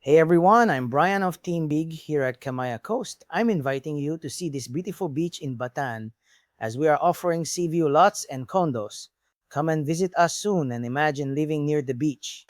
Hey everyone, I'm Brian of Team Big here at Camaya Coast. I'm inviting you to see this beautiful beach in Bataan as we are offering sea view lots and condos. Come and visit us soon and imagine living near the beach.